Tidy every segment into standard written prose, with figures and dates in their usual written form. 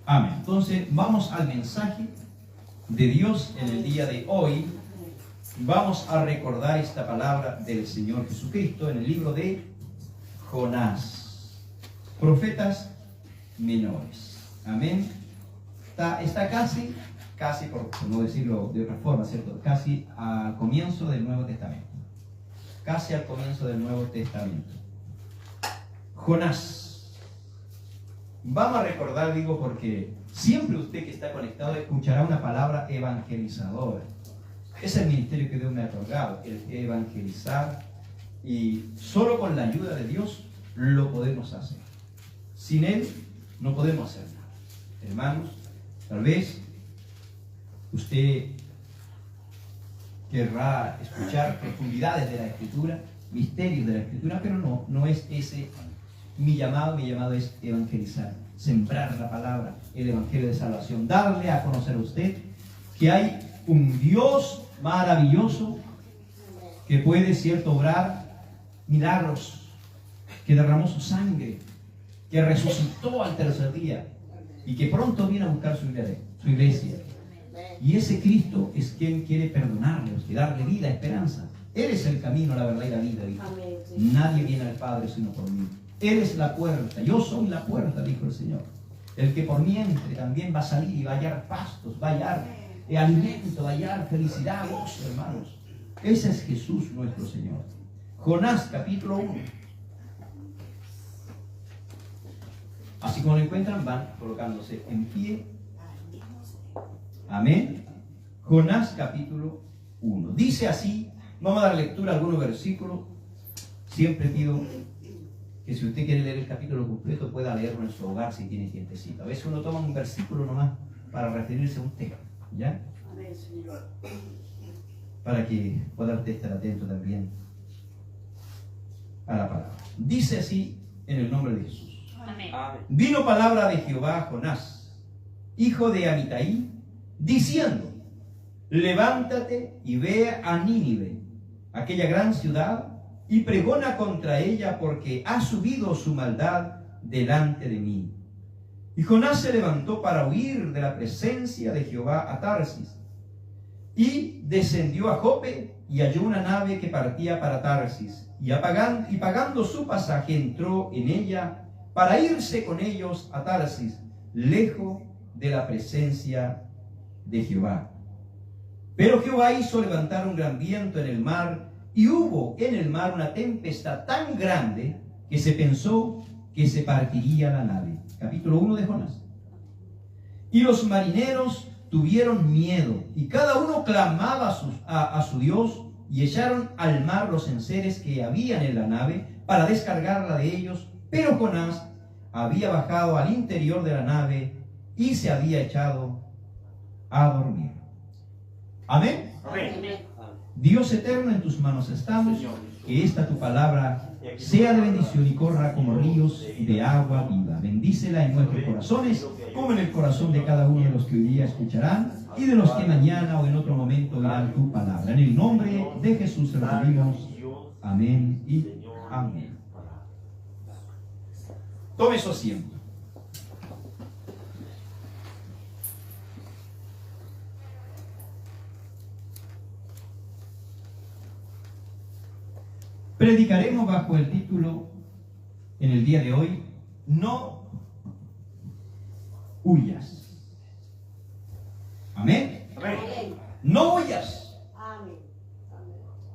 Amén. Entonces, vamos al mensaje de Dios en el día de hoy. Vamos a recordar esta palabra del Señor Jesucristo en el libro de Jonás. Profetas menores. Amén. Está casi por no decirlo de otra forma, ¿cierto? Casi al comienzo del Nuevo Testamento. Casi al comienzo del Nuevo Testamento. Jonás. Vamos a recordar, digo, porque siempre usted que está conectado escuchará una palabra evangelizadora. Es el ministerio que Dios me ha otorgado, el evangelizar, y solo con la ayuda de Dios lo podemos hacer. Sin Él no podemos hacer nada. Hermanos, tal vez usted querrá escuchar profundidades de la Escritura, misterios de la Escritura, pero no es ese mi llamado es evangelizar, sembrar la palabra, el evangelio de salvación, darle a conocer a usted que hay un Dios maravilloso que puede, cierto, obrar milagros, que derramó su sangre, que resucitó al tercer día y que pronto viene a buscar su iglesia. Y ese Cristo es quien quiere perdonarnos, que darle vida, esperanza. Él es el camino, la verdad y la vida, dijo. Nadie viene al Padre sino por mí. Él es la puerta, yo soy la puerta, dijo el Señor. El que por mí entre también va a salir y va a hallar pastos, va a hallar alimento, va a hallar felicidad, gozo, hermanos. Ese es Jesús nuestro Señor. Jonás, capítulo 1. Así como lo encuentran, van colocándose en pie. Amén. Jonás, capítulo 1. Dice así, vamos a dar lectura a algunos versículos. Siempre pido que si usted quiere leer el capítulo completo pueda leerlo en su hogar si tiene tiempecito. A veces uno toma un versículo nomás para referirse a un tema, ¿ya? Para que pueda usted estar atento también a la palabra. Dice así en el nombre de Jesús. Amén. Vino palabra de Jehová a Jonás, hijo de Amitai, diciendo: levántate y ve a Nínive, aquella gran ciudad, y pregona contra ella, porque ha subido su maldad delante de mí. Y Jonás se levantó para huir de la presencia de Jehová a Tarsis, y descendió a Jope, y halló una nave que partía para Tarsis, y pagando su pasaje entró en ella para irse con ellos a Tarsis, lejos de la presencia de Jehová. Pero Jehová hizo levantar un gran viento en el mar, y hubo en el mar una tempestad tan grande que se pensó que se partiría la nave. Capítulo 1 de Jonás. Y los marineros tuvieron miedo, y cada uno clamaba a su Dios, y echaron al mar los enseres que habían en la nave para descargarla de ellos. Pero Jonás había bajado al interior de la nave y se había echado a dormir. Amén. Amén. Dios eterno, en tus manos estamos, que esta tu palabra sea de bendición y corra como ríos de agua viva. Bendícela en nuestros corazones, como en el corazón de cada uno de los que hoy día escucharán y de los que mañana o en otro momento oirán tu palabra. En el nombre de Jesús se lo pedimos. Amén y amén. Tome su asiento. Predicaremos bajo el título en el día de hoy: no huyas. Amén. Amén. No huyas.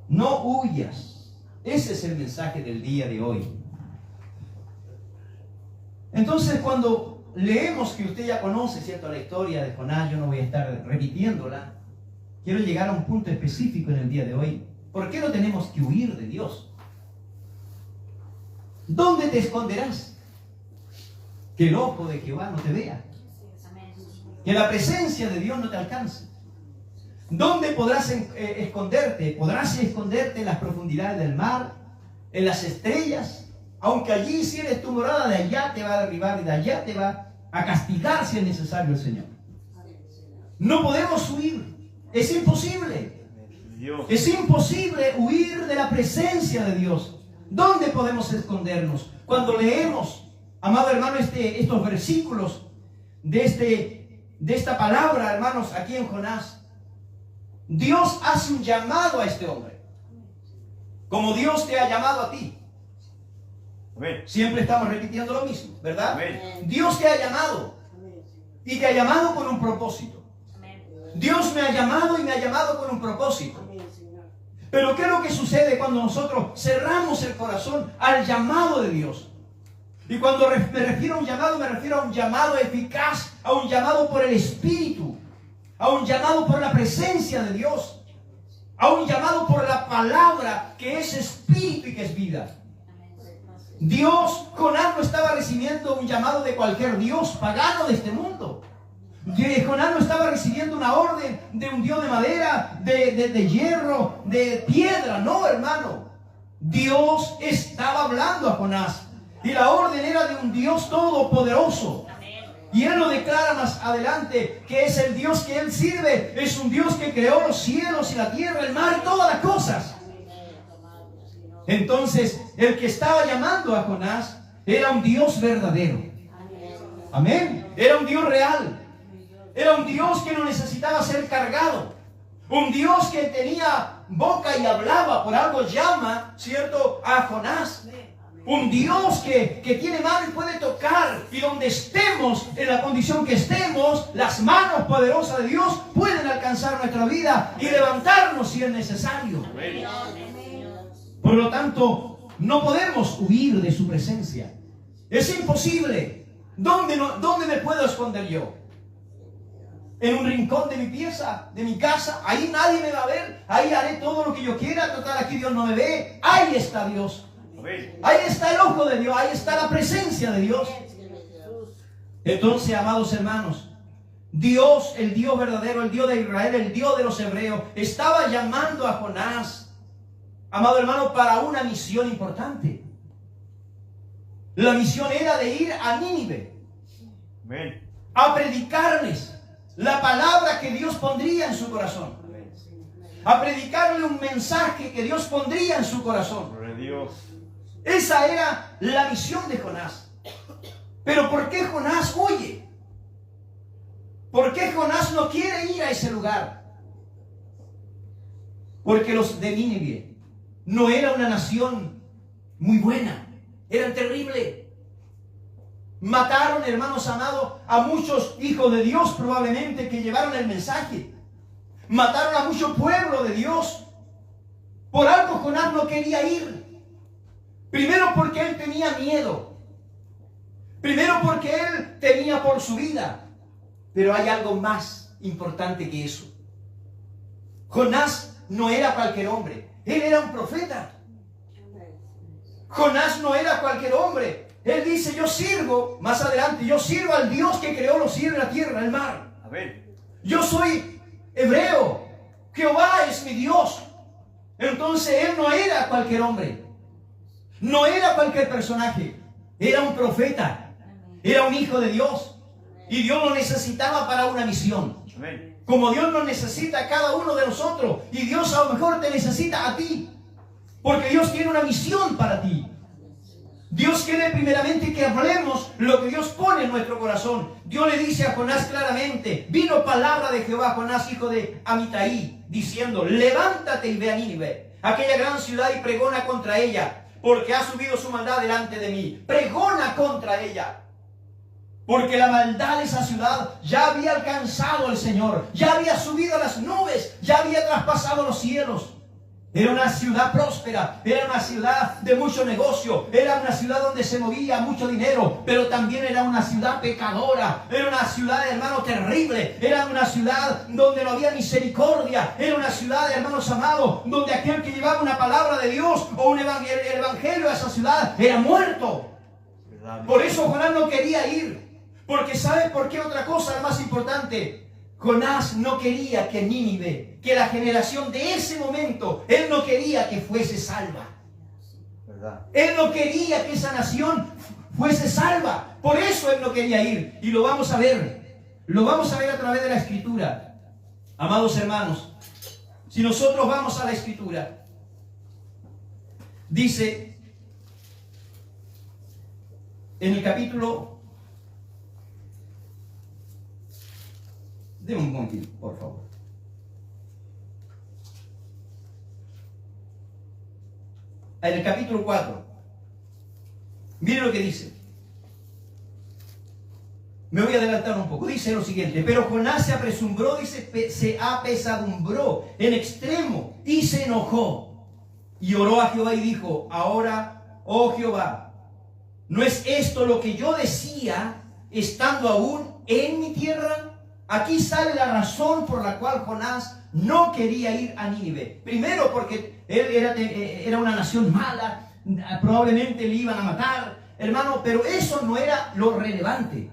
No huyas. Ese es el mensaje del día de hoy. Entonces, cuando leemos, que usted ya conoce, ¿cierto?, la historia de Jonás, yo no voy a estar repitiéndola. Quiero llegar a un punto específico en el día de hoy. ¿Por qué no tenemos que huir de Dios? ¿Dónde te esconderás? Que el ojo de Jehová no te vea. Que la presencia de Dios no te alcance. ¿Dónde podrás esconderte? Podrás esconderte en las profundidades del mar, en las estrellas. Aunque allí hicieres tu morada, de allá te va a derribar y de allá te va a castigar si es necesario el Señor. No podemos huir. Es imposible. Es imposible huir de la presencia de Dios. ¿Dónde podemos escondernos? Cuando leemos, amado hermano, estos versículos, de esta palabra, hermanos, aquí en Jonás, Dios hace un llamado a este hombre, como Dios te ha llamado a ti. Amén. Siempre estamos repitiendo lo mismo, ¿verdad? Amén. Dios te ha llamado y te ha llamado con un propósito. Dios me ha llamado y me ha llamado con un propósito. Pero ¿qué es lo que sucede cuando nosotros cerramos el corazón al llamado de Dios? Y cuando me refiero a un llamado, me refiero a un llamado eficaz, a un llamado por el Espíritu, a un llamado por la presencia de Dios, a un llamado por la palabra que es espíritu y que es vida. Jonás no estaba recibiendo un llamado de cualquier dios pagano de este mundo. Jonás no estaba recibiendo una orden de un dios de madera, de hierro, de piedra. No, hermano. Dios estaba hablando a Jonás. Y la orden era de un Dios todopoderoso. Y él lo declara más adelante, que es el Dios que él sirve. Es un Dios que creó los cielos y la tierra, el mar y todas las cosas. Entonces, el que estaba llamando a Jonás era un Dios verdadero. Amén. Era un Dios real. Era un Dios que no necesitaba ser cargado. Un Dios que tenía boca y hablaba. Por algo llama, ¿cierto?, a Jonás. Un Dios que tiene mano y puede tocar. Y donde estemos, en la condición que estemos, las manos poderosas de Dios pueden alcanzar nuestra vida y levantarnos si es necesario. Por lo tanto, no podemos huir de su presencia. Es imposible. ¿Dónde me puedo esconder yo? En un rincón de mi pieza, de mi casa. Ahí nadie me va a ver. Ahí haré todo lo que yo quiera. Total, aquí Dios no me ve. Ahí está Dios. Ahí está el ojo de Dios. Ahí está la presencia de Dios. Entonces, amados hermanos, Dios, el Dios verdadero, el Dios de Israel, el Dios de los hebreos, estaba llamando a Jonás, amado hermano, para una misión importante. La misión era de ir a Nínive, a predicarles la palabra que Dios pondría en su corazón, a predicarle un mensaje que Dios pondría en su corazón. Esa era la misión de Jonás. Pero ¿por qué Jonás huye? ¿Por qué Jonás no quiere ir a ese lugar? Porque los de Nínive no era una nación muy buena, eran terribles. Mataron, hermanos amados, a muchos hijos de Dios probablemente que llevaron el mensaje. Mataron a mucho pueblo de Dios. Por algo Jonás no quería ir. Primero porque él tenía miedo. Primero porque él temía por su vida. Pero hay algo más importante que eso. Jonás no era cualquier hombre. Él era un profeta. Jonás no era cualquier hombre. Él dice, yo sirvo, más adelante, yo sirvo al Dios que creó los cielos, la tierra, el mar. Yo soy hebreo. Jehová es mi Dios. Entonces él no era cualquier hombre. No era cualquier personaje. Era un profeta. Era un hijo de Dios. Y Dios lo necesitaba para una misión. Como Dios nos necesita a cada uno de nosotros. Y Dios a lo mejor te necesita a ti. Porque Dios tiene una misión para ti. Dios quiere primeramente que hablemos lo que Dios pone en nuestro corazón. Dios le dice a Jonás claramente, vino palabra de Jehová a Jonás, hijo de Amitai, diciendo, levántate y ve a Nínive, aquella gran ciudad, y pregona contra ella, porque ha subido su maldad delante de mí. Pregona contra ella. Porque la maldad de esa ciudad ya había alcanzado al Señor, ya había subido a las nubes, ya había traspasado los cielos. Era una ciudad próspera, era una ciudad de mucho negocio, era una ciudad donde se movía mucho dinero, pero también era una ciudad pecadora, era una ciudad, hermano, terrible, era una ciudad donde no había misericordia, era una ciudad, hermanos amados, donde aquel que llevaba una palabra de Dios o el evangelio a esa ciudad era muerto. Por eso Jonás no quería ir, porque ¿sabe por qué? Otra cosa, la más importante. Jonás no quería que Nínive, que la generación de ese momento, él no quería que fuese salva. Él no quería que esa nación fuese salva. Por eso él no quería ir. Y lo vamos a ver. Lo vamos a ver a través de la Escritura. Amados hermanos, si nosotros vamos a la Escritura, dice en el capítulo Deme un momentito, por favor. En el capítulo 4, mire lo que dice. Me voy a adelantar un poco. Dice lo siguiente: pero Jonás se apresuró, dice, se apesadumbró en extremo y se enojó. Y oró a Jehová y dijo: ahora, oh Jehová, ¿no es esto lo que yo decía estando aún en mi tierra? Aquí sale la razón por la cual Jonás no quería ir a Nínive. Primero, porque él era una nación mala, probablemente le iban a matar, hermano, pero eso no era lo relevante.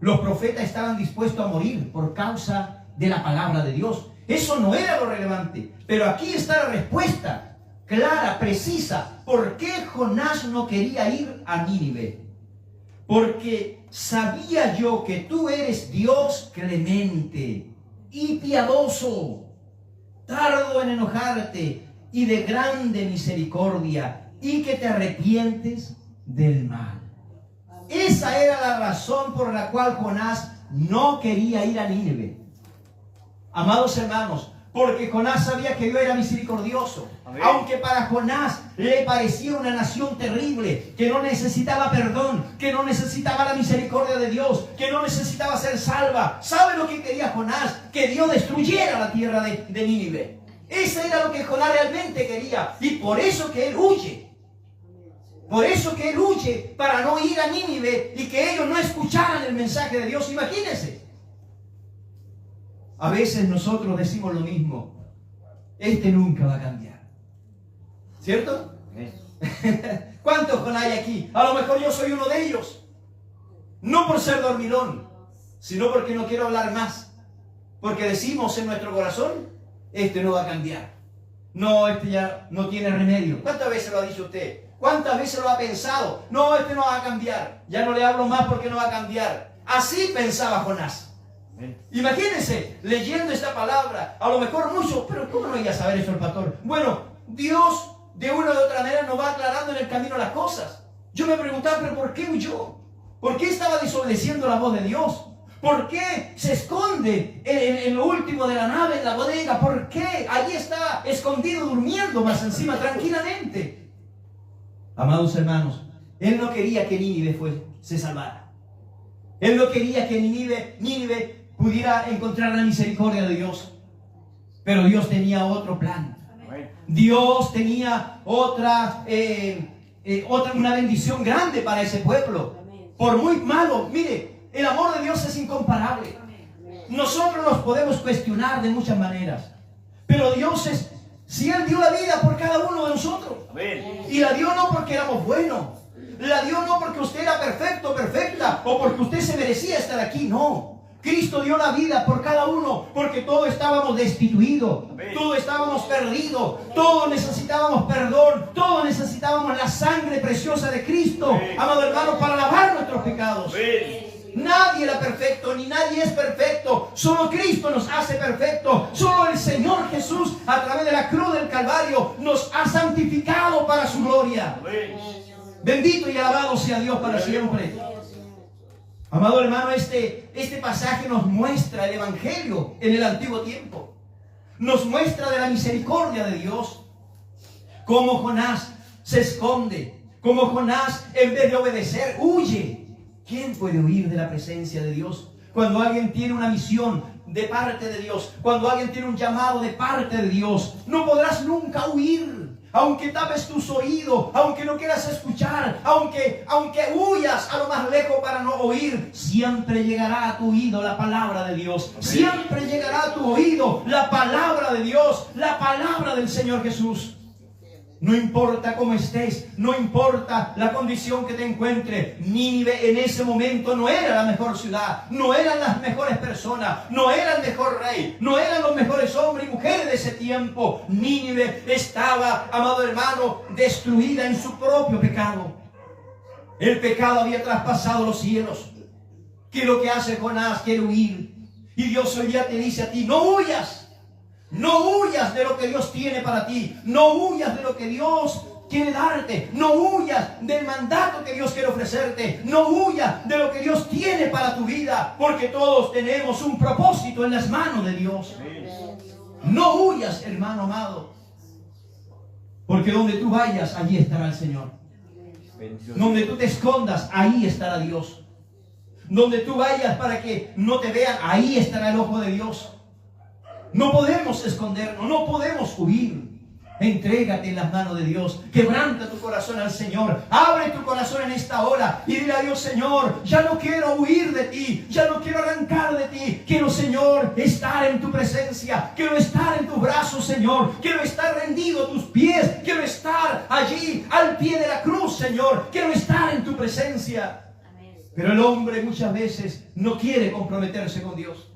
Los profetas estaban dispuestos a morir por causa de la palabra de Dios. Eso no era lo relevante. Pero aquí está la respuesta clara, precisa. ¿Por qué Jonás no quería ir a Nínive? Porque sabía yo que tú eres Dios clemente y piadoso, tardo en enojarte y de grande misericordia, y que te arrepientes del mal. Esa era la razón por la cual Jonás no quería ir a Nínive. Amados hermanos, porque Jonás sabía que Dios era misericordioso. Amén. Aunque para Jonás le parecía una nación terrible, que no necesitaba perdón, que no necesitaba la misericordia de Dios, que no necesitaba ser salva. ¿Sabe lo que quería Jonás? Que Dios destruyera la tierra de Nínive. Eso era lo que Jonás realmente quería. Y por eso que él huye. Por eso que él huye, para no ir a Nínive y que ellos no escucharan el mensaje de Dios. Imagínense. A veces nosotros decimos lo mismo: este nunca va a cambiar. ¿Cierto? ¿Cuántos Jonás hay aquí? A lo mejor yo soy uno de ellos. No por ser dormilón, sino porque no quiero hablar más. Porque decimos en nuestro corazón: este no va a cambiar. No, este ya no tiene remedio. ¿Cuántas veces lo ha dicho usted? ¿Cuántas veces lo ha pensado? No, este no va a cambiar. Ya no le hablo más porque no va a cambiar. Así pensaba Jonás. Imagínense, leyendo esta palabra, a lo mejor mucho, pero ¿cómo no iba a saber eso el pastor? Bueno, Dios de una u otra manera nos va aclarando en el camino las cosas. Yo me preguntaba, ¿pero por qué huyó? ¿Por qué estaba desobedeciendo la voz de Dios? ¿Por qué se esconde en lo último de la nave, en la bodega? ¿Por qué allí está escondido durmiendo más encima tranquilamente? Amados hermanos, él no quería que Nínive se salvara. Él no quería que Nínive pudiera encontrar la misericordia de Dios. Pero Dios tenía otro plan. Dios tenía una bendición grande para ese pueblo. Por muy malo, mire, el amor de Dios es incomparable. Nosotros nos podemos cuestionar de muchas maneras, pero Dios si Él dio la vida por cada uno de nosotros. Y la dio no porque éramos buenos, la dio no porque usted era perfecto, perfecta, o porque usted se merecía estar aquí, no. Cristo dio la vida por cada uno, porque todos estábamos destituidos, todos estábamos perdidos, todos necesitábamos perdón, todos necesitábamos la sangre preciosa de Cristo, amado hermano, para lavar nuestros pecados. Nadie era perfecto, ni nadie es perfecto. Solo Cristo nos hace perfectos. Solo el Señor Jesús, a través de la cruz del Calvario, nos ha santificado para su gloria. Bendito y alabado sea Dios para siempre. Amado hermano, este pasaje nos muestra el Evangelio en el antiguo tiempo. Nos muestra de la misericordia de Dios. Cómo Jonás se esconde. Cómo Jonás, en vez de obedecer, huye. ¿Quién puede huir de la presencia de Dios? Cuando alguien tiene una misión de parte de Dios, cuando alguien tiene un llamado de parte de Dios, no podrás nunca huir. Aunque tapes tus oídos, aunque no quieras escuchar, aunque huyas a lo más lejos para no oír, siempre llegará a tu oído la palabra de Dios. Siempre llegará a tu oído la palabra de Dios, la palabra del Señor Jesús. No importa cómo estés, no importa la condición que te encuentres. Nínive en ese momento no era la mejor ciudad, no eran las mejores personas, no era el mejor rey, no eran los mejores hombres y mujeres de ese tiempo. Nínive estaba, amado hermano, destruida en su propio pecado. El pecado había traspasado los cielos. ¿Qué es lo que hace Jonás? Quiere huir. Y Dios hoy día te dice a ti: no huyas. No huyas de lo que Dios tiene para ti. No huyas de lo que Dios quiere darte. No huyas del mandato que Dios quiere ofrecerte. No huyas de lo que Dios tiene para tu vida, porque todos tenemos un propósito en las manos de Dios. No huyas, hermano amado, porque donde tú vayas, allí estará el Señor. Donde tú te escondas, ahí estará Dios. Donde tú vayas para que no te vean, ahí estará el ojo de Dios. No podemos escondernos, no podemos huir. Entrégate en las manos de Dios. Quebranta tu corazón al Señor. Abre tu corazón en esta hora y dile a Dios: Señor, ya no quiero huir de ti, ya no quiero arrancar de ti. Quiero, Señor, estar en tu presencia. Quiero estar en tus brazos, Señor. Quiero estar rendido a tus pies. Quiero estar allí al pie de la cruz, Señor. Quiero estar en tu presencia. Pero el hombre muchas veces no quiere comprometerse con Dios.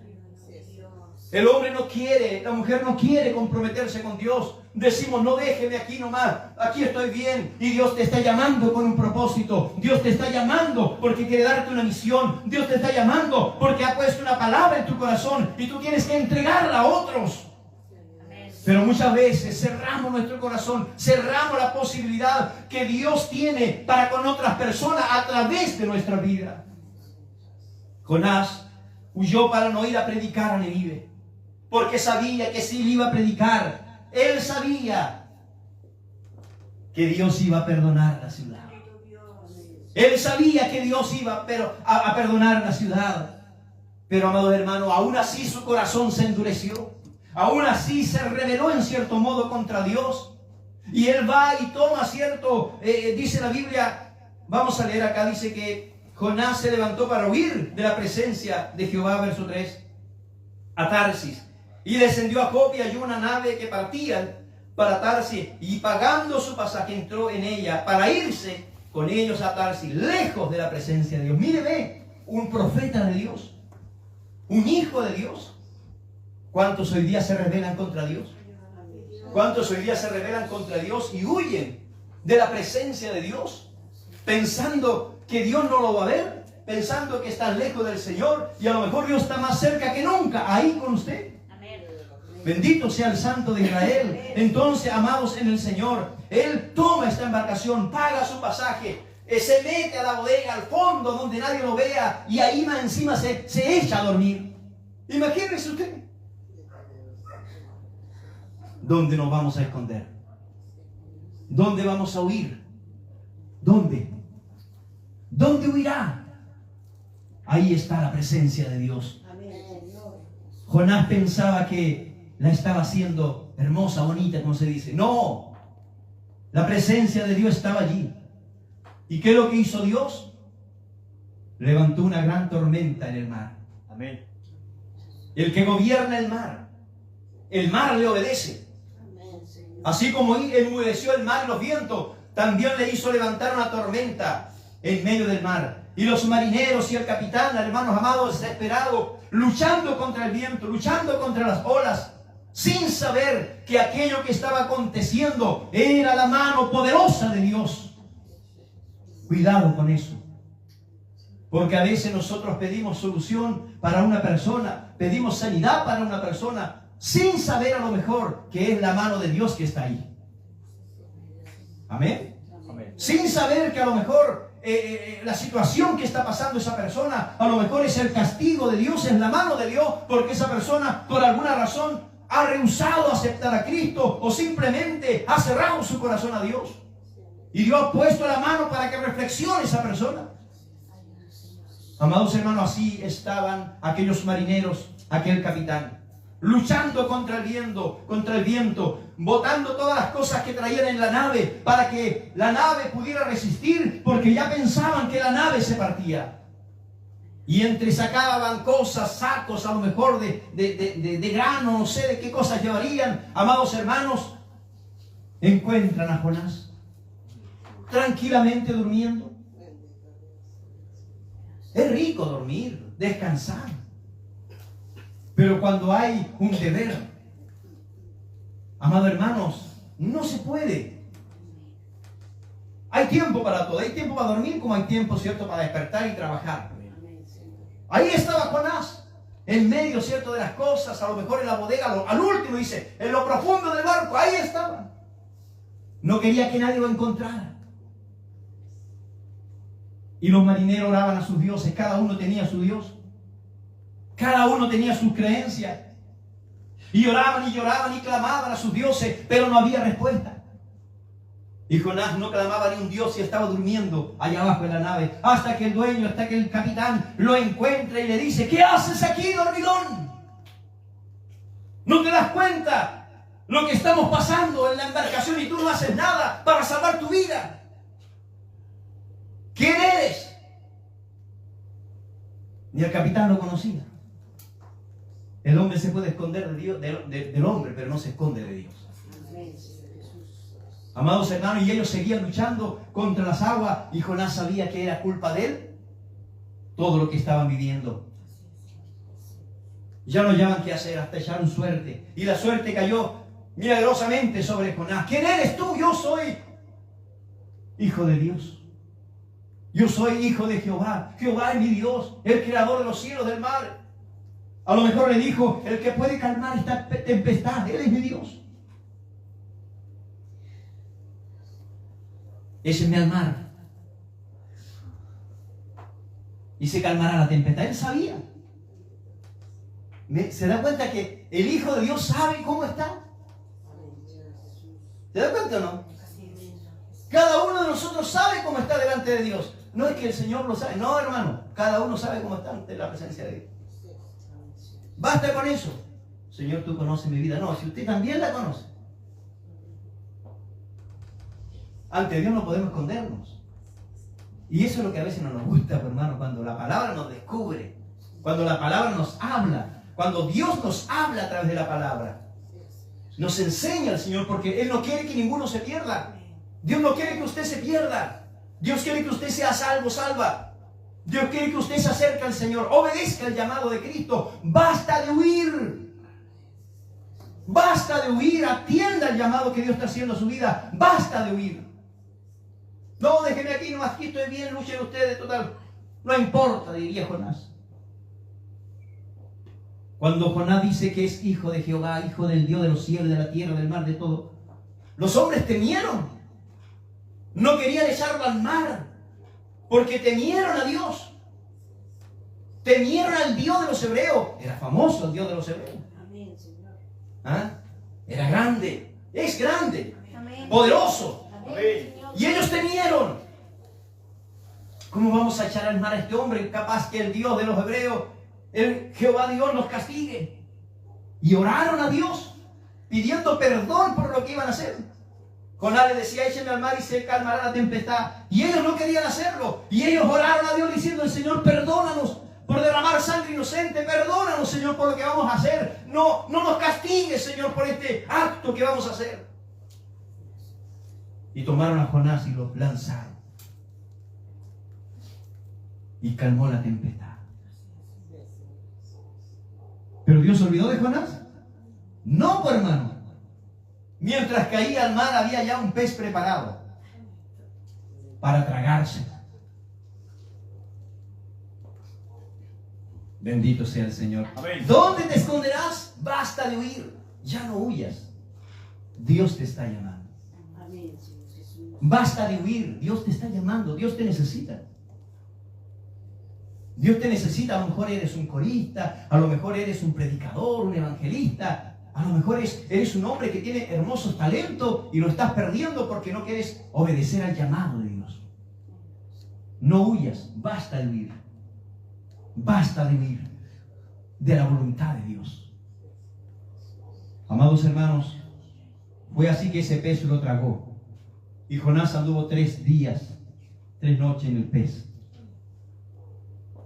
El hombre no quiere, la mujer no quiere comprometerse con Dios. Decimos: no, déjeme aquí nomás, aquí estoy bien. Y Dios te está llamando con un propósito. Dios te está llamando porque quiere darte una misión. Dios te está llamando porque ha puesto una palabra en tu corazón y tú tienes que entregarla a otros. Pero muchas veces cerramos nuestro corazón, cerramos la posibilidad que Dios tiene para con otras personas a través de nuestra vida. Jonás huyó para no ir a predicar a Nínive, porque sabía que si iba a predicar, él sabía que Dios iba a perdonar la ciudad. Él sabía que Dios iba a perdonar la ciudad. Pero, amados hermanos, aún así su corazón se endureció. Aún así se rebeló en cierto modo contra Dios. Y él va y toma dice la Biblia, vamos a leer acá, dice que Jonás se levantó para huir de la presencia de Jehová, verso 3, a Tarsis. Y descendió a Jope y halló una nave que partía para Tarsis, y pagando su pasaje entró en ella para irse con ellos a Tarsis, lejos de la presencia de Dios. Mire, ve, un profeta de Dios, un hijo de Dios. ¿Cuántos hoy día se rebelan contra Dios? ¿Cuántos hoy día se rebelan contra Dios y huyen de la presencia de Dios, pensando que Dios no lo va a ver, pensando que están lejos del Señor, y a lo mejor Dios está más cerca que nunca ahí con usted? Bendito sea el Santo de Israel. Entonces, amados en el Señor, él toma esta embarcación, paga su pasaje, se mete a la bodega, al fondo donde nadie lo vea, y ahí más encima se echa a dormir. Imagínese usted. ¿Dónde nos vamos a esconder? ¿Dónde vamos a huir? ¿Dónde? ¿Dónde huirá? Ahí está la presencia de Dios. Jonás pensaba que la estaba haciendo hermosa, bonita, como se dice. No, la presencia de Dios estaba allí. ¿Y qué es lo que hizo Dios? Levantó una gran tormenta en el mar. Amén. El que gobierna el mar le obedece. Así como enmudeció el mar y los vientos, también le hizo levantar una tormenta en medio del mar. Y los marineros y el capitán, hermanos amados, desesperados, luchando contra el viento, luchando contra las olas, sin saber que aquello que estaba aconteciendo era la mano poderosa de Dios. Cuidado con eso. Porque a veces nosotros pedimos solución para una persona, pedimos sanidad para una persona, sin saber a lo mejor que es la mano de Dios que está ahí. Amén. Amén. Sin saber que a lo mejor la situación que está pasando esa persona, a lo mejor es el castigo de Dios, es la mano de Dios, porque esa persona por alguna razón ha rehusado aceptar a Cristo, o simplemente ha cerrado su corazón a Dios. Y Dios ha puesto la mano para que reflexione esa persona. Amados hermanos, así estaban aquellos marineros, aquel capitán, luchando contra el viento, botando todas las cosas que traían en la nave para que la nave pudiera resistir, porque ya pensaban que la nave se partía. Y entre sacaban cosas, sacos a lo mejor de grano, no sé de qué cosas llevarían. Amados hermanos, encuentran a Jonás tranquilamente durmiendo. Es rico dormir, descansar. Pero cuando hay un deber, amados hermanos, no se puede. Hay tiempo para todo. Hay tiempo para dormir, como hay tiempo, ¿cierto?, para despertar y trabajar. Ahí estaba Jonás, en medio, ¿cierto?, de las cosas, a lo mejor en la bodega, al último dice, en lo profundo del barco, ahí estaba. No quería que nadie lo encontrara. Y los marineros oraban a sus dioses. Cada uno tenía su Dios. Cada uno tenía sus creencias. Y lloraban y clamaban a sus dioses, pero no había respuesta. Y Jonás no clamaba ni un dios y estaba durmiendo allá abajo en la nave. Hasta que el dueño, hasta que el capitán lo encuentra y le dice: ¿qué haces aquí, dormilón? ¿No te das cuenta lo que estamos pasando en la embarcación y tú no haces nada para salvar tu vida? ¿Quién eres? Ni el capitán lo conocía. El hombre se puede esconder de Dios, del hombre, pero no se esconde de Dios. Amados hermanos, y ellos seguían luchando contra las aguas, y Jonás sabía que era culpa de él todo lo que estaban viviendo. Ya no hallaban qué hacer, hasta echaron suerte, y la suerte cayó milagrosamente sobre Jonás. ¿Quién eres tú? Yo soy hijo de Dios. Yo soy hijo de Jehová. Jehová es mi Dios, el creador de los cielos, del mar. A lo mejor le dijo: el que puede calmar esta tempestad, Él es mi Dios. Échenme al mar y se calmará la tempestad. Él sabía. ¿Se da cuenta que el Hijo de Dios sabe cómo está? ¿Se da cuenta o no? Cada uno de nosotros sabe cómo está delante de Dios. No es que el Señor lo sabe. No, hermano. Cada uno sabe cómo está ante la presencia de Dios. Basta con eso. Señor, tú conoces mi vida. No, si usted también la conoce. Ante Dios no podemos escondernos. Y eso es lo que a veces no nos gusta, hermano, cuando la palabra nos descubre, cuando la palabra nos habla, cuando Dios nos habla a través de la palabra. Nos enseña el Señor, porque Él no quiere que ninguno se pierda. Dios no quiere que usted se pierda. Dios quiere que usted sea salvo, salva. Dios quiere que usted se acerque al Señor, obedezca el llamado de Cristo. Basta de huir. Basta de huir. Atienda el llamado que Dios está haciendo a su vida. Basta de huir. No, déjeme aquí, no, aquí estoy bien, luchen ustedes, total. No importa, diría Jonás. Cuando Jonás dice que es hijo de Jehová, hijo del Dios de los cielos, de la tierra, del mar, de todo, los hombres temieron. No querían echarlo al mar, porque temieron a Dios. Temieron al Dios de los hebreos. Era famoso el Dios de los hebreos. Amén, Señor. ¿Ah? Era grande, es grande, Amén. poderoso. Amén, Señor. Y ellos temieron. ¿Cómo vamos a echar al mar a este hombre? Capaz que el Dios de los hebreos, el Jehová Dios, nos castigue. Y oraron a Dios, pidiendo perdón por lo que iban a hacer. Jonás le decía: échenme al mar y se calmará la tempestad. Y ellos no querían hacerlo. Y ellos oraron a Dios diciendo: el Señor, perdónanos por derramar sangre inocente. Perdónanos, Señor, por lo que vamos a hacer. No nos castigues, Señor, por este acto que vamos a hacer. Y tomaron a Jonás y lo lanzaron. Y calmó la tempestad. ¿Pero Dios se olvidó de Jonás? No, pues, hermano. Mientras caía al mar había ya un pez preparado para tragarse. Bendito sea el Señor. Amén. ¿Dónde te esconderás? Basta de huir. Ya no huyas. Dios te está llamando. Amén, Señor Jesús. Basta de huir. Dios te está llamando. Dios te necesita. Dios te necesita. A lo mejor eres un corista, a lo mejor eres un predicador, un evangelista. A lo mejor eres un hombre que tiene hermosos talentos y lo estás perdiendo porque no quieres obedecer al llamado de Dios. No huyas, basta de huir. Basta de huir de la voluntad de Dios. Amados hermanos, fue así que ese pez lo tragó. Y Jonás anduvo 3 días, 3 noches en el pez.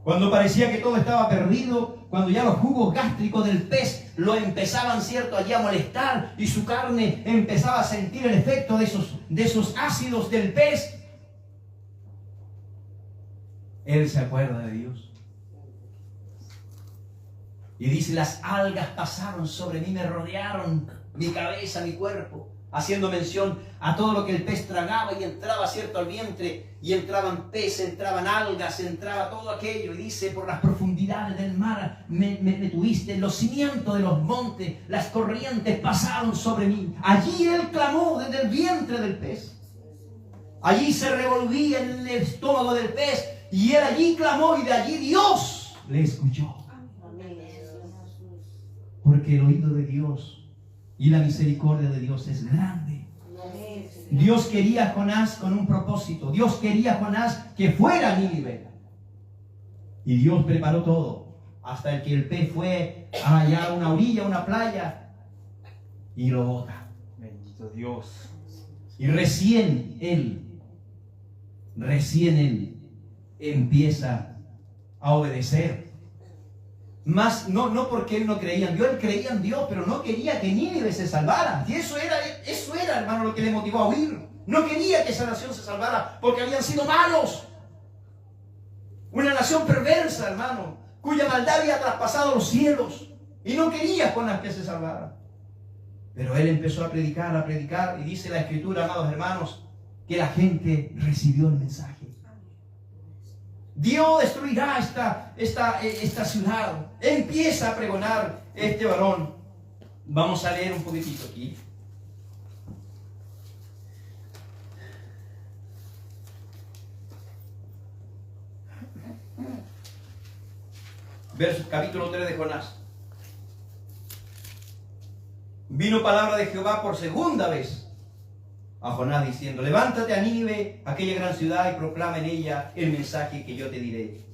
Cuando parecía que todo estaba perdido, cuando ya los jugos gástricos del pez lo empezaban, ¿cierto?, allí a molestar y su carne empezaba a sentir el efecto de esos ácidos del pez, él se acuerda de Dios. Y dice: las algas pasaron sobre mí, me rodearon mi cabeza, mi cuerpo. haciendo mención a todo lo que el pez tragaba y entraba, cierto, al vientre, y entraban peces, entraban algas, entraba todo aquello, y dice, por las profundidades del mar me tuviste, en los cimientos de los montes, las corrientes pasaron sobre mí. Allí él clamó desde el vientre del pez. Allí se revolvía en el estómago del pez, y él allí clamó, y de allí Dios le escuchó. Porque el oído de Dios y la misericordia de Dios es grande. Dios quería a Jonás con un propósito. Dios quería a Jonás que fuera a Nínive. Y Dios preparó todo. Hasta el que el pez fue allá a una orilla, a una playa, y lo bota. Bendito Dios. Y recién él empieza a obedecer. Más no porque él no creía en Dios, él creía en Dios, pero no quería que Nínive se salvara. Y eso era, hermano, lo que le motivó a huir. No quería que esa nación se salvara porque habían sido malos. Una nación perversa, hermano, cuya maldad había traspasado los cielos. Y no quería Jonás que se salvara. Pero él empezó a predicar, y dice la Escritura, amados hermanos, que la gente recibió el mensaje. Dios destruirá esta ciudad. Empieza a pregonar este varón. Vamos a leer un poquitito aquí. Capítulo 3 de Jonás. Vino palabra de Jehová por segunda vez a Jonás diciendo: levántate a Nínive, aquella gran ciudad, y proclama en ella el mensaje que yo te diré.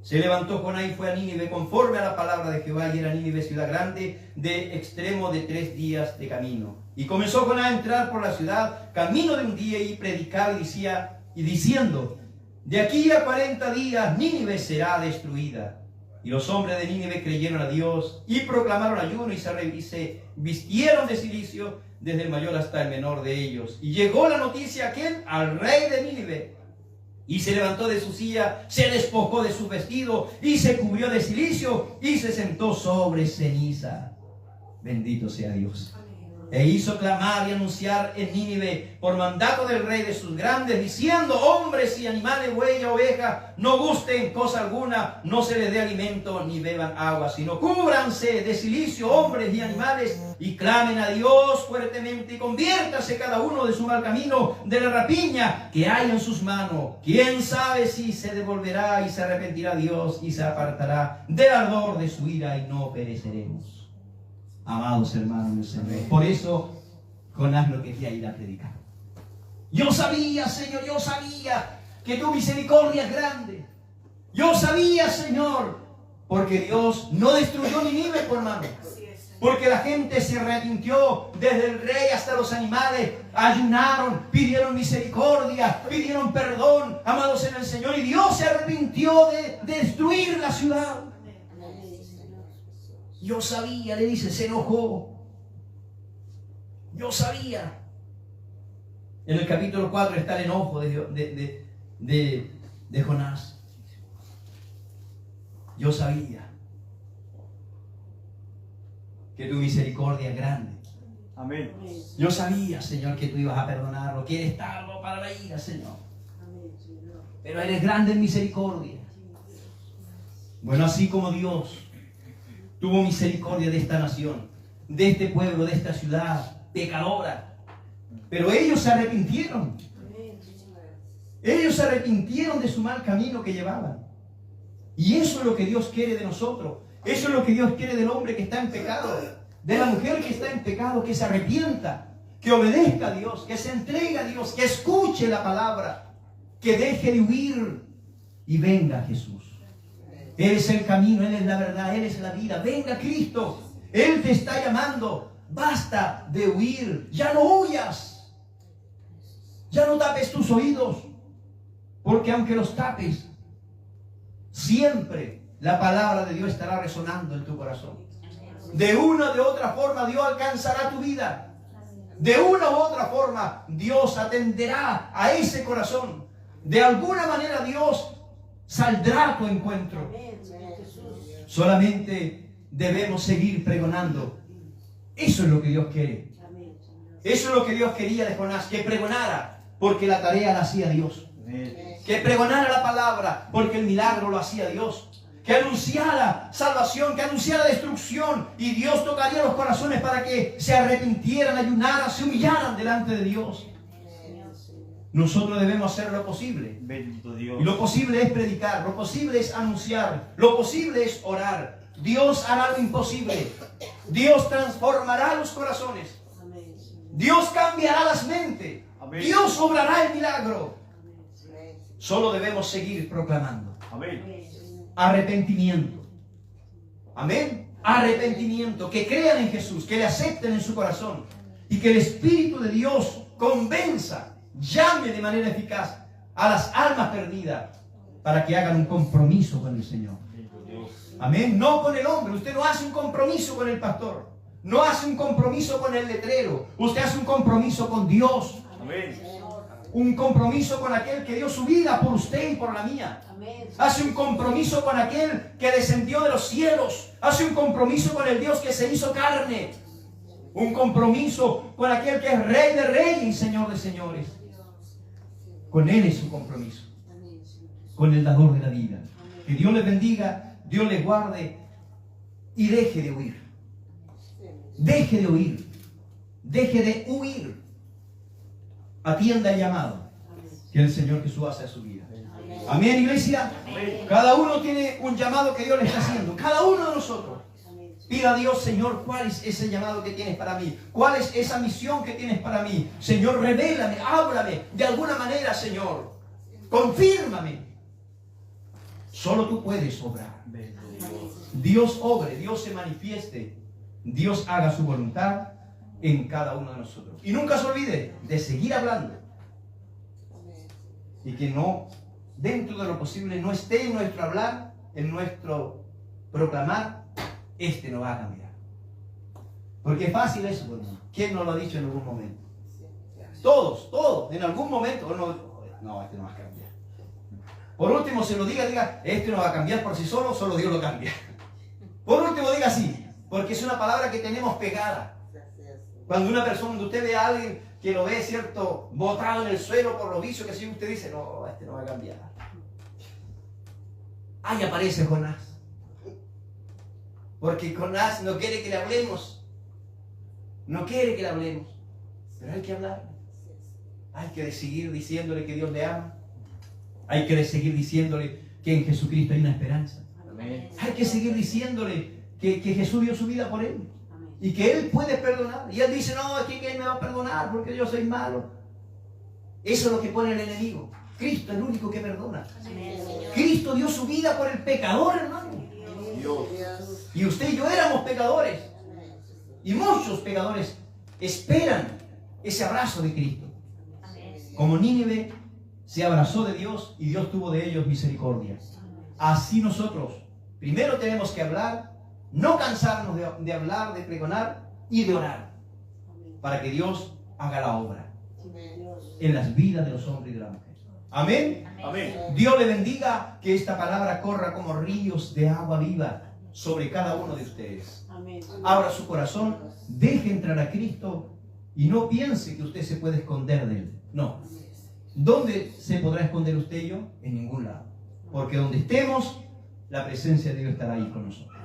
Se levantó Jonás y fue a Nínive conforme a la palabra de Jehová, y era Nínive ciudad grande, de extremo de 3 días de camino. Y comenzó Jonás a entrar por la ciudad, camino de un día, y predicaba y diciendo: de aquí a 40 días Nínive será destruida. Y los hombres de Nínive creyeron a Dios y proclamaron ayuno, y se vistieron de cilicio, desde el mayor hasta el menor de ellos. Y llegó la noticia aquel al rey de Nínive, y se levantó de su silla, se despojó de su vestido, y se cubrió de cilicio, y se sentó sobre ceniza. Bendito sea Dios. E hizo clamar y anunciar en Nínive por mandato del rey de sus grandes, diciendo: hombres y animales, buey y oveja, no gusten cosa alguna, no se les dé alimento ni beban agua, sino cúbranse de cilicio hombres y animales, y clamen a Dios fuertemente, y conviértase cada uno de su mal camino, de la rapiña que hay en sus manos. Quién sabe si se devolverá y se arrepentirá Dios y se apartará del ardor de su ira, y no pereceremos. Amados hermanos del Señor, por eso Jonás no quería ir a predicar. Yo sabía, Señor, yo sabía que tu misericordia es grande. Yo sabía, Señor, porque Dios no destruyó Nínive, por hermano. Porque la gente se arrepintió, desde el rey hasta los animales, ayunaron, pidieron misericordia, pidieron perdón, amados en el Señor, y Dios se arrepintió de destruir la ciudad. Yo sabía, le dice, se enojó. Yo sabía. En el capítulo 4 está el enojo de Jonás. Yo sabía que tu misericordia es grande. Amén. Yo sabía, Señor, que tú ibas a perdonarlo, que eres tardo para la ira, Señor. Pero eres grande en misericordia. Bueno, así como Dios tuvo misericordia de esta nación, de este pueblo, de esta ciudad pecadora, pero ellos se arrepintieron. Ellos se arrepintieron de su mal camino que llevaban. Y eso es lo que Dios quiere de nosotros. Eso es lo que Dios quiere del hombre que está en pecado, de la mujer que está en pecado, que se arrepienta, que obedezca a Dios, que se entregue a Dios, que escuche la palabra, que deje de huir y venga a Jesús. Él es el camino, Él es la verdad, Él es la vida. Venga Cristo, Él te está llamando. Basta de huir, ya no huyas, ya no tapes tus oídos, porque aunque los tapes, siempre la palabra de Dios estará resonando en tu corazón. De una o de otra forma Dios alcanzará tu vida. De una u otra forma Dios atenderá a ese corazón. De alguna manera Dios saldrá a tu encuentro. Solamente debemos seguir pregonando. Eso es lo que Dios quiere. Eso es lo que Dios quería de Jonás, que pregonara, porque la tarea la hacía Dios. Amén. Que pregonara la palabra, porque el milagro lo hacía Dios. Que anunciara salvación, que anunciara destrucción, y Dios tocaría los corazones para que se arrepintieran, ayunaran, se humillaran delante de Dios. Nosotros debemos hacer lo posible. Bendito Dios. Y lo posible es predicar, lo posible es anunciar, lo posible es orar. Dios hará lo imposible. Dios transformará los corazones. Dios cambiará las mentes. Amén. Dios obrará el milagro. Solo debemos seguir proclamando. Amén. Arrepentimiento. Amén. Arrepentimiento. Que crean en Jesús, que le acepten en su corazón y que el Espíritu de Dios convenza, llame de manera eficaz a las almas perdidas para que hagan un compromiso con el Señor. Bendito Dios. Amén. No con el hombre. Usted no hace un compromiso con el pastor. No hace un compromiso con el letrero. Usted hace un compromiso con Dios. Amén. Un compromiso con aquel que dio su vida por usted y por la mía. Hace un compromiso con aquel que descendió de los cielos. Hace un compromiso con el Dios que se hizo carne. Un compromiso con aquel que es Rey de reyes y Señor de señores. Con Él es su compromiso. Con el dador de la vida. Que Dios le bendiga, Dios le guarde y deje de huir. Deje de huir. Deje de huir. Atienda el llamado que el Señor Jesús hace a su vida. Amén, iglesia. Amén. Cada uno tiene un llamado que Dios le está haciendo. Cada uno de nosotros. Pida a Dios, Señor, ¿cuál es ese llamado que tienes para mí? ¿Cuál es esa misión que tienes para mí? Señor, revélame, háblame de alguna manera, Señor. Confírmame. Solo tú puedes obrar. Bendito Dios. Dios obre, Dios se manifieste, Dios haga su voluntad en cada uno de nosotros. Y nunca se olvide de seguir hablando. Y que no, dentro de lo posible, no esté en nuestro hablar, en nuestro proclamar, no va a cambiar. Porque es fácil eso, hermano. ¿Quién nos lo ha dicho en algún momento? Todos, en algún momento. No, no va a cambiar. Por último, se lo diga, no va a cambiar por sí solo, solo Dios lo cambia. Por último, diga así, porque es una palabra que tenemos pegada. Cuando una persona, cuando usted ve a alguien que lo ve, cierto, botado en el suelo por los vicios, que si usted dice, no va a cambiar. Ahí aparece Jonás. Porque Jonás no quiere que le hablemos. No quiere que le hablemos. Pero hay que hablar. Hay que seguir diciéndole que Dios le ama. Hay que seguir diciéndole que en Jesucristo hay una esperanza. Amén. Hay que seguir diciéndole que Jesús dio su vida por él. Y que Él puede perdonar. Y Él dice, no, aquí que Él me va a perdonar porque yo soy malo. Eso es lo que pone el enemigo. Cristo es el único que perdona. Cristo dio su vida por el pecador, hermano. Dios. Y usted y yo éramos pecadores. Y muchos pecadores esperan ese abrazo de Cristo. Como Nínive se abrazó de Dios y Dios tuvo de ellos misericordia. Así nosotros primero tenemos que hablar, no cansarnos de hablar, de pregonar y de orar, para que Dios haga la obra en las vidas de los hombres y de las mujeres. Amén. Amén. Dios le bendiga, que esta palabra corra como ríos de agua viva sobre cada uno de ustedes. Abra su corazón, deje entrar a Cristo y no piense que usted se puede esconder de Él. No. ¿Dónde se podrá esconder usted y yo? En ningún lado. Porque donde estemos, la presencia de Dios estará ahí con nosotros.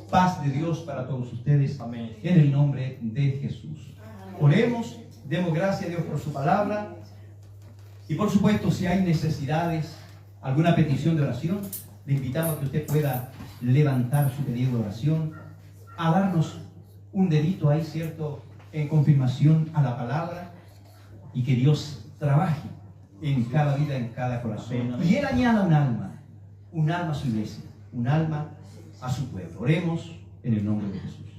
Paz de Dios para todos ustedes. Amén. En el nombre de Jesús. Oremos, demos gracias a Dios por su palabra. Y por supuesto, si hay necesidades, alguna petición de oración, le invitamos a que usted pueda levantar su pedido de oración, a darnos un dedito ahí, ¿cierto?, en confirmación a la palabra, y que Dios trabaje en cada vida, en cada corazón. Y Él añada un alma a su iglesia, un alma a su pueblo. Oremos en el nombre de Jesús.